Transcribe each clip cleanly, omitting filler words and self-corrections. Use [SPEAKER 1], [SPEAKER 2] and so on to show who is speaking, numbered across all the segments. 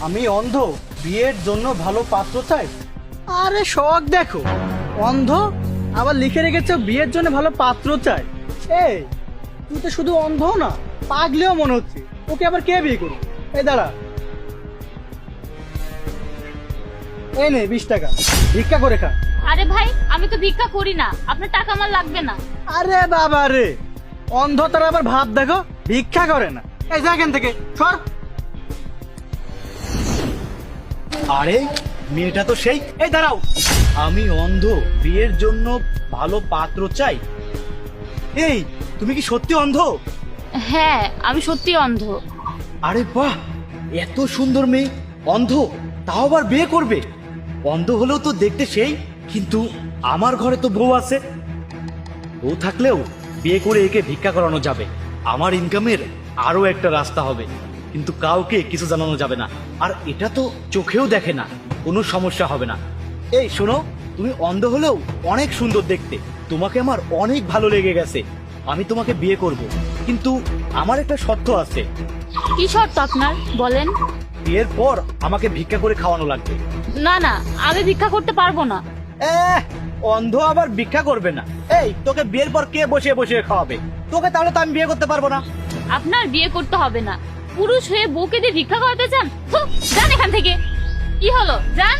[SPEAKER 1] আমি অন্ধ, বিয়ের জন্য ভালো পাত্র চাই। আরে শখ দেখো, অন্ধ আবার লিখে রেখেছো বিয়ের জন্য ভালো পাত্র চাই। এই তুই তো শুধু অন্ধ না, পাগলেও মনে হচ্ছে। ওকে আবার কে বিয়ে করবে? এই দাঁড়া, এই নে 20 টাকা, ভিক্ষা করে খা।
[SPEAKER 2] আরে ভাই, আমি তো ভিক্ষা করি না, আপনার টাকা আমার লাগবে না।
[SPEAKER 1] আরে বাবা রে, অন্ধ তার আবার ভাব দেখো, ভিক্ষা করে না। এই যা এখান থেকে, সর। আরে মেয়েটা তো সেই। এই দাঁড়াও, আমি অন্ধ, বিয়ের জন্য ভালো পাত্র চাই। এই তুমি কি সত্যি অন্ধ?
[SPEAKER 2] হ্যাঁ, আমি সত্যি অন্ধ।
[SPEAKER 1] আরে বাহ, এত সুন্দর মেয়ে, অন্ধ, তাও আবার বিয়ে করবে। অন্ধ হলেও তো দেখতে সেই, কিন্তু আমার ঘরে তো বউ আছে। বউ থাকলেও বিয়ে করে একে ভিক্ষা করানো যাবে, আমার ইনকামের আরো একটা রাস্তা হবে। কিন্তু কাউকে কিছু জানানো যাবে না। আর এটা তো চোখেও দেখে না, কোনো সমস্যা হবে না। এই শোনো, তুমি অন্ধ হলেও অনেক সুন্দর দেখতে, তোমাকে আমার অনেক ভালো লেগে গেছে। আমি তোমাকে বিয়ে করব, কিন্তু আমার একটা শর্ত আছে।
[SPEAKER 2] কি শর্ত আপনার, বলেন।
[SPEAKER 1] বিয়ের পর আমাকে ভিক্ষা করে খাওয়ানো লাগবে।
[SPEAKER 2] না না, আমি ভিক্ষা করতে পারবো না।
[SPEAKER 1] অন্ধ আবার ভিক্ষা করবে না? এই তোকে বিয়ের পর কে বসিয়ে বসিয়ে খাওয়াবে? তোকে তাহলে তো আমি বিয়ে করতে পারবো না।
[SPEAKER 2] আপনার বিয়ে করতে হবে না, পুরুষ হয়ে বউকে দিয়ে ভিক্ষা করাতে চান? থু, যান এখান থেকে। কি হলো, যান।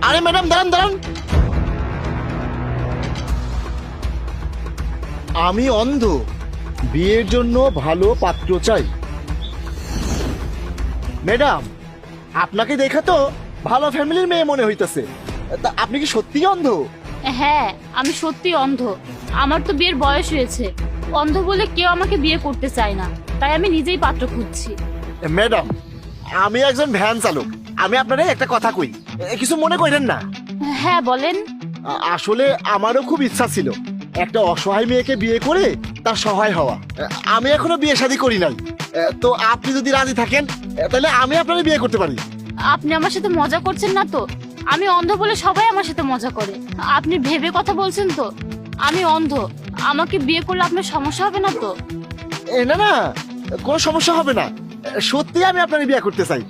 [SPEAKER 3] আরে ম্যাডাম, দাঁড়ান দাঁড়ান। আমি অন্ধ, বিয়ের জন্য ভালো পাত্র চাই। ম্যাডাম, আপনাকে দেখা তো ভালো ফ্যামিলির মেয়ে মনে হইতেছে, তা আপনি কি সত্যি অন্ধ?
[SPEAKER 2] হ্যাঁ, আমি সত্যি অন্ধ। আমার তো বিয়ের বয়স হয়েছে। অন্ধ বলে কেউ আমাকে বিয়ে করতে চায় না, তাই আমি নিজেই পাত্র খুঁজছি।
[SPEAKER 3] ম্যাডাম, আমি একজন ভ্যান চালক, আমি আপনারে একটা কথা কই, কিছু মনে করেন না।
[SPEAKER 2] হ্যাঁ বলেন।
[SPEAKER 3] আসলে আমারও খুব ইচ্ছা ছিল একটা অসহায় মেয়েকে বিয়ে করে তার সহায় হওয়া। আমি এখনো বিয়ে শাদী করি নাই, তো আপনি যদি রাজি থাকেন তাহলে আমি আপনারে বিয়ে করতে পারি।
[SPEAKER 2] আপনি আমার সাথে মজা করছেন না তো? আমি অন্ধ বলে সবাই আমার সাথে মজা করে। আপনি ভেবে কথা বলছেন তো? আমি অন্ধ, আমাকে বিয়ে করলে আপনার সমস্যা হবে না তো?
[SPEAKER 3] না না, কোনো সমস্যা হবে না। সত্যি আমি আপনার বিয়ে করতে চাই,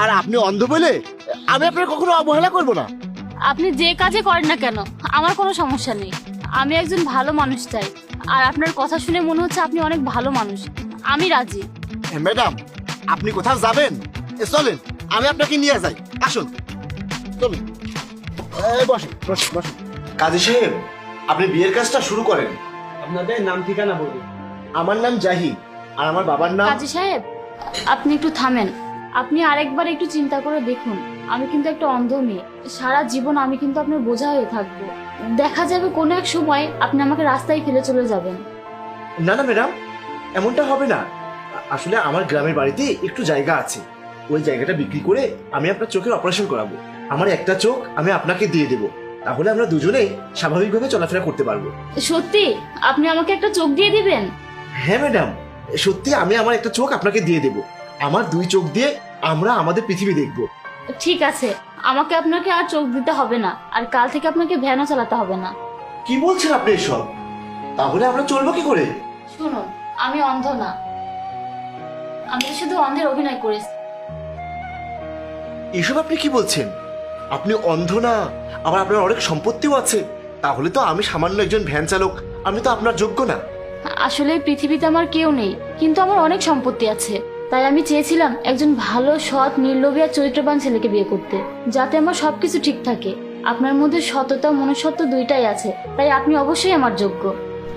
[SPEAKER 3] আর আপনি অন্ধ বলে আমি আপনার কখনো অবহেলা করব না।
[SPEAKER 2] আপনি যে কাজে করেন না কেন, আমার কোনো সমস্যা নেই। আমি একজন ভালো মানুষ চাই, আর আপনার কথা শুনে মনে হচ্ছে আপনি অনেক ভালো মানুষ। আমি রাজি।
[SPEAKER 3] ম্যাডাম, আপনি কোথাও যাবেন? চলেন, আমি আপনাকে নিয়ে যাই, আসুন চলুন। বসুন বসুন বসুন। কাজী সাহেব, আপনি বিয়ের কাজটা শুরু করেন।
[SPEAKER 1] আপনাদের নাম ঠিকানা বলুন।
[SPEAKER 3] আমার নাম জাহিদ, আর আমার বাবার নাম।
[SPEAKER 2] কাজী সাহেব, আপনি একটু থামেন। আপনি আরেকবার একটু চিন্তা করে দেখুন, আমি কিন্তু একটা অন্ধ মেয়ে। সারা জীবন আমি কিন্তু আপনার বোঝা হয়ে থাকবো। দেখা যাবে কোনো এক সময় আপনি আমাকে রাস্তায় ফেলে চলে যাবেন।
[SPEAKER 3] না না ম্যাডাম, এমনটা হবে না। আসলে আমার গ্রামের বাড়িতে একটু জায়গা আছে, ওই জায়গাটা বিক্রি করে আমি আপনার চোখের অপারেশন করাবো। আমার একটা চোখ আমি আপনাকে দিয়ে দেবো, তাহলে আমরা দুজনেই স্বাভাবিকভাবে চলাফেরা করতে পারবো।
[SPEAKER 2] সত্যি আপনি আমাকে একটা চোখ দিয়ে দিবেন?
[SPEAKER 3] হ্যাঁ ম্যাডাম, সত্যি আমি আমার একটা চোখ আপনাকে দিয়ে দেবো। আমার দুই চোখ দিয়ে আমরা আমাদের পৃথিবী দেখবো।
[SPEAKER 2] ঠিক আছে, আমাকে আপনাকে আর চোখ দিতে হবে না, আর কাল থেকে আপনাকে ভ্যানও চালাতে হবে না।
[SPEAKER 3] কি বলছেন আপনি এসব? তাহলে আমরা চলবো কি করে?
[SPEAKER 2] শুনুন, আমি অন্ধ না, আমি তো শুধু অন্ধের অভিনয় করেছি।
[SPEAKER 3] এসব আপনি কি বলছেন? আপনি অন্ধ না, আবার আপনার অনেক সম্পত্তিও আছে। তাহলে তো আমি সামান্য একজন ভ্যান চালক, আমি তো আপনার যোগ্য না।
[SPEAKER 2] আসলে এই পৃথিবীতে আমার কেউ নেই, কিন্তু আমার অনেক সম্পত্তি আছে। তাই আমি চেয়েছিলাম একজন ভালো, সৎ, নির্লোভী আর চরিত্রবান ছেলেকে বিয়ে করতে, যাতে আমার সবকিছু ঠিক থাকে। আপনার মধ্যে সততা, মনুষ্যত্ব দুইটাই আছে, তাই আপনি অবশ্যই আমার যোগ্য।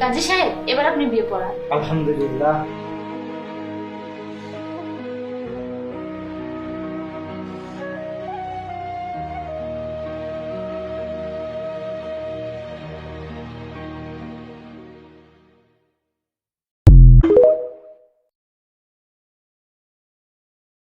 [SPEAKER 2] কাজী সাহেব, এবার আপনি বিয়ে পড়ান।
[SPEAKER 1] আলহামদুলিল্লাহ।